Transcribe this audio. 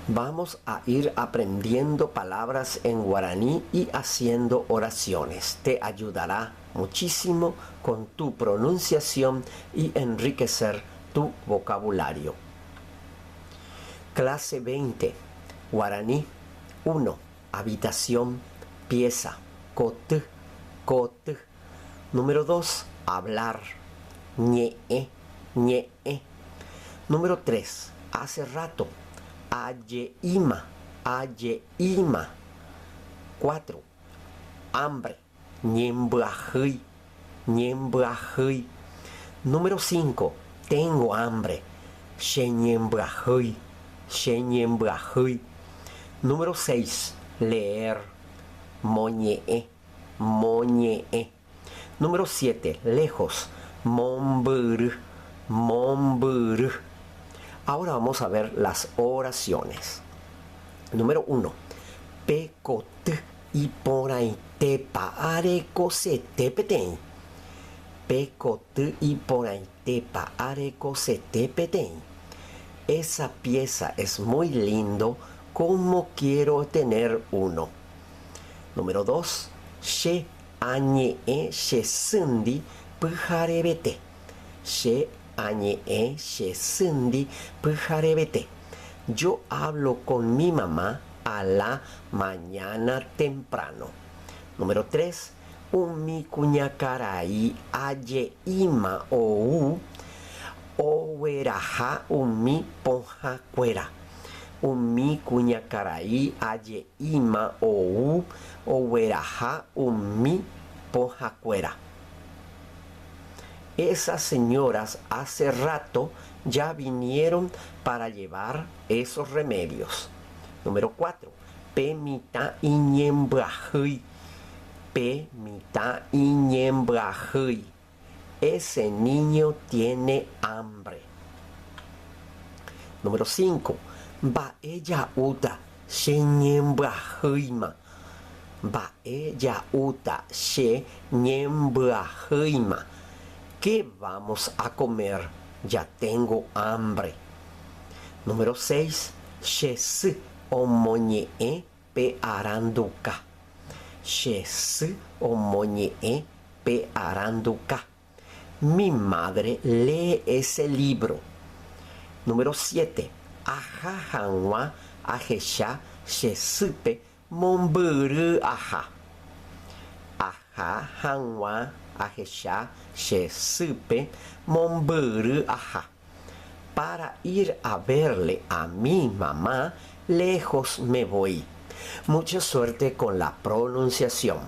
Vamos a ir aprendiendo palabras en guaraní y haciendo oraciones. Te ayudará muchísimo con tu pronunciación y enriquecer tu vocabulario. Clase 20. Guaraní 1. Habitación, pieza, kot, kot. Número 2. Hablar, ñe, ñe. Número 3. Hace rato, ayeima, ayeima. 4. Hambre, ñembrahui, ñembrahui. Número 5. Tengo hambre, sheñembrahui, sheñembrahui. Número 6. Leer, moñe, moñe. Número 7. Lejos, mombur, mombur. Ahora vamos a ver las oraciones. Número 1. Pecot y por ahí te pareco se te peten. Pecot y por ahí te pareco se te peten. Esa pieza es muy lindo, como quiero tener uno. Número 2. She añe she sundi pujarebete. She añe she sundi pujarebete. Yo hablo con mi mamá a la mañana temprano. Número 3. Umi cuñacaray aye ima ou weraja umi ponja cuera. Umi cuñacaray aye ima ou weraja umi ponja cuera. Esas señoras hace rato ya vinieron para llevar esos remedios. Número 4. Pemita iñembrahui. Pemita iñembrahui. Ese niño tiene hambre. Número 5. Va ella uta sheñembrahuima. Va ella uta sheñembrahuima. ¿Qué vamos a comer? Ya tengo hambre. Número 6. Shes omoñe pe aranduka. Shes omoñe pe aranduka. Mi madre lee ese libro. Número 7. Aja hanwa ajesha shesupe momburu aja. Aja hanwa ajesha shesupe momburu aja. Para ir a verle a mi mamá, lejos me voy. Mucha suerte con la pronunciación.